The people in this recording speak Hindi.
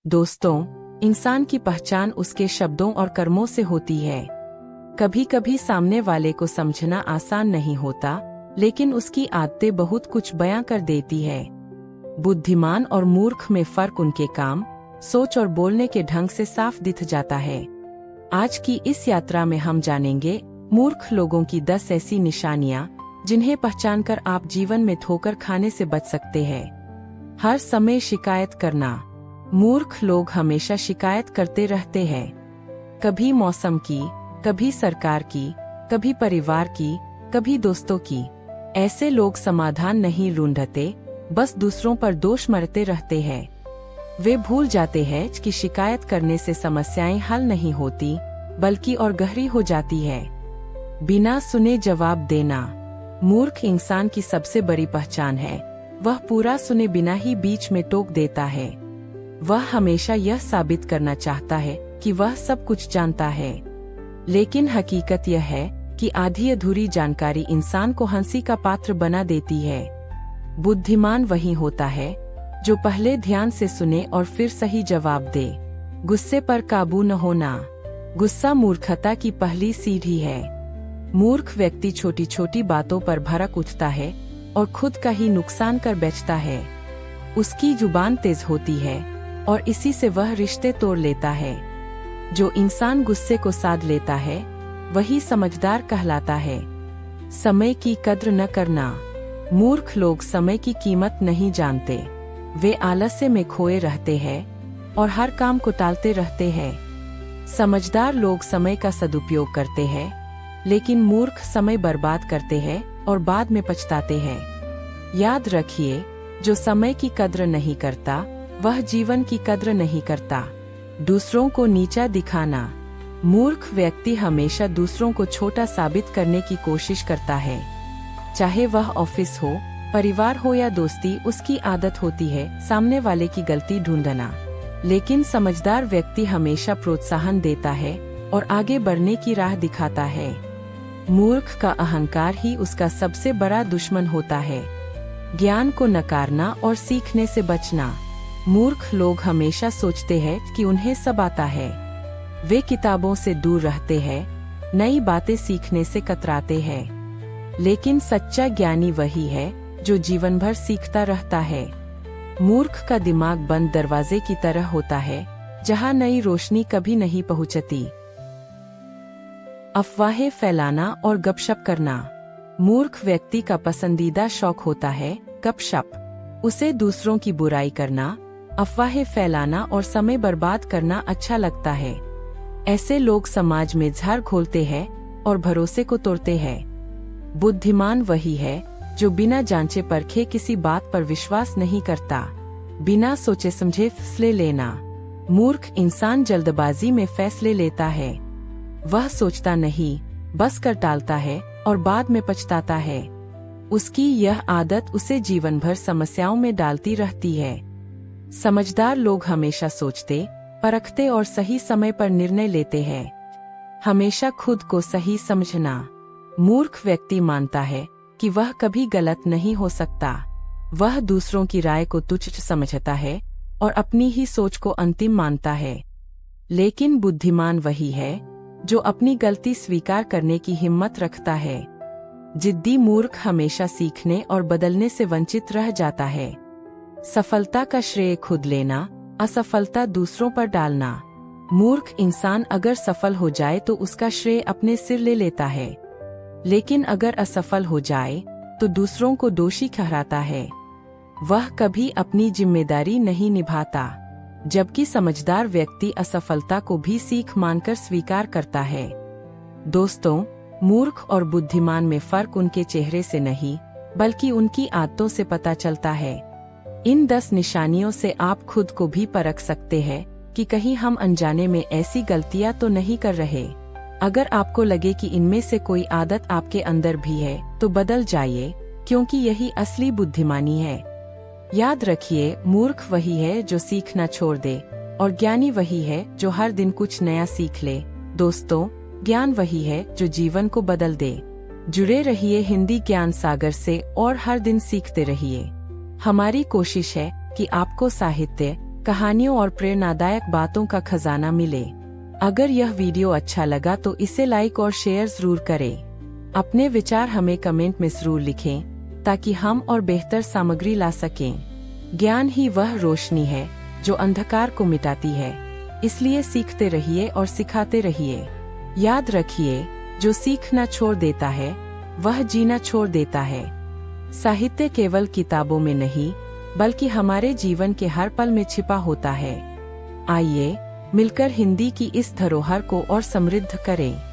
दोस्तों, इंसान की पहचान उसके शब्दों और कर्मों से होती है। कभी कभी सामने वाले को समझना आसान नहीं होता, लेकिन उसकी आदतें बहुत कुछ बयां कर देती है। बुद्धिमान और मूर्ख में फर्क उनके काम, सोच और बोलने के ढंग से साफ दिख जाता है। आज की इस यात्रा में हम जानेंगे मूर्ख लोगों की 10 ऐसी निशानियां जिन्हें पहचानकर आप जीवन में ठोकर खाने से बच सकते हैं। हर समय शिकायत करना। मूर्ख लोग हमेशा शिकायत करते रहते हैं। कभी मौसम की, कभी सरकार की, कभी परिवार की, कभी दोस्तों की। ऐसे लोग समाधान नहीं ढूंढते, बस दूसरों पर दोष मरते रहते हैं। वे भूल जाते हैं कि शिकायत करने से समस्याएं हल नहीं होती, बल्कि और गहरी हो जाती है। बिना सुने जवाब देना। मूर्ख इंसान की सबसे बड़ी पहचान है, वह पूरा सुने बिना ही बीच में टोक देता है। वह हमेशा यह साबित करना चाहता है कि वह सब कुछ जानता है, लेकिन हकीकत यह है कि आधी अधूरी जानकारी इंसान को हंसी का पात्र बना देती है। बुद्धिमान वही होता है जो पहले ध्यान से सुने और फिर सही जवाब दे। गुस्से पर काबू न होना। गुस्सा मूर्खता की पहली सीढ़ी है। मूर्ख व्यक्ति छोटी छोटी बातों पर भड़क उठता है और खुद का ही नुकसान कर बैठता है। उसकी जुबान तेज होती है और इसी से वह रिश्ते तोड़ लेता है। जो इंसान गुस्से को साध लेता है, वही समझदार कहलाता है। समय की कद्र न करना। मूर्ख लोग समय की कीमत नहीं जानते। वे आलस्य में खोए रहते हैं और हर काम को टालते रहते हैं। समझदार लोग समय का सदुपयोग करते हैं, लेकिन मूर्ख समय बर्बाद करते हैं और बाद में पछताते हैं। याद रखिए, जो समय की कद्र नहीं करता, वह जीवन की कद्र नहीं करता। दूसरों को नीचा दिखाना। मूर्ख व्यक्ति हमेशा दूसरों को छोटा साबित करने की कोशिश करता है। चाहे वह ऑफिस हो, परिवार हो या दोस्ती, उसकी आदत होती है सामने वाले की गलती ढूंढना। लेकिन समझदार व्यक्ति हमेशा प्रोत्साहन देता है और आगे बढ़ने की राह दिखाता है। मूर्ख का अहंकार ही उसका सबसे बड़ा दुश्मन होता है। ज्ञान को नकारना और सीखने से बचना। मूर्ख लोग हमेशा सोचते हैं कि उन्हें सब आता है। वे किताबों से दूर रहते हैं, नई बातें सीखने से कतराते हैं। लेकिन सच्चा ज्ञानी वही है जो जीवन भर सीखता रहता है। मूर्ख का दिमाग बंद दरवाजे की तरह होता है, जहां नई रोशनी कभी नहीं पहुंचती। अफवाहें फैलाना और गपशप करना। मूर्ख व्यक्ति का पसंदीदा शौक होता है गपशप। उसे दूसरों की बुराई करना, अफवाहें फैलाना और समय बर्बाद करना अच्छा लगता है। ऐसे लोग समाज में झाड़ खोलते हैं और भरोसे को तोड़ते हैं। बुद्धिमान वही है जो बिना जांचे परखे किसी बात पर विश्वास नहीं करता। बिना सोचे समझे फैसले लेना। मूर्ख इंसान जल्दबाजी में फैसले लेता है। वह सोचता नहीं, बस कर टालता है और बाद में पछताता है। उसकी यह आदत उसे जीवन भर समस्याओं में डालती रहती है। समझदार लोग हमेशा सोचते, परखते और सही समय पर निर्णय लेते हैं। हमेशा खुद को सही समझना। मूर्ख व्यक्ति मानता है कि वह कभी गलत नहीं हो सकता। वह दूसरों की राय को तुच्छ समझता है और अपनी ही सोच को अंतिम मानता है। लेकिन बुद्धिमान वही है जो अपनी गलती स्वीकार करने की हिम्मत रखता है। जिद्दी मूर्ख हमेशा सीखने और बदलने से वंचित रह जाता है। सफलता का श्रेय खुद लेना, असफलता दूसरों पर डालना। मूर्ख इंसान अगर सफल हो जाए तो उसका श्रेय अपने सिर ले लेता है, लेकिन अगर असफल हो जाए तो दूसरों को दोषी ठहराता है। वह कभी अपनी जिम्मेदारी नहीं निभाता, जबकि समझदार व्यक्ति असफलता को भी सीख मानकर स्वीकार करता है। दोस्तों, मूर्ख और बुद्धिमान में फर्क उनके चेहरे से नहीं, बल्कि उनकी आदतों से पता चलता है। इन 10 निशानियों से आप खुद को भी परख सकते हैं कि कहीं हम अनजाने में ऐसी गलतियां तो नहीं कर रहे। अगर आपको लगे कि इनमें से कोई आदत आपके अंदर भी है, तो बदल जाइए, क्योंकि यही असली बुद्धिमानी है। याद रखिए, मूर्ख वही है जो सीखना छोड़ दे और ज्ञानी वही है जो हर दिन कुछ नया सीख ले। दोस्तों, ज्ञान वही है जो जीवन को बदल दे। जुड़े रहिए हिंदी ज्ञान सागर से और हर दिन सीखते रहिए। हमारी कोशिश है कि आपको साहित्य, कहानियों और प्रेरणादायक बातों का खजाना मिले। अगर यह वीडियो अच्छा लगा तो इसे लाइक और शेयर जरूर करें। अपने विचार हमें कमेंट में जरूर लिखें ताकि हम और बेहतर सामग्री ला सकें। ज्ञान ही वह रोशनी है जो अंधकार को मिटाती है, इसलिए सीखते रहिए और सिखाते रहिए। याद रखिए, जो सीखना छोड़ देता है वह जीना छोड़ देता है। साहित्य केवल किताबों में नहीं बल्कि हमारे जीवन के हर पल में छिपा होता है। आइए मिलकर हिंदी की इस धरोहर को और समृद्ध करें।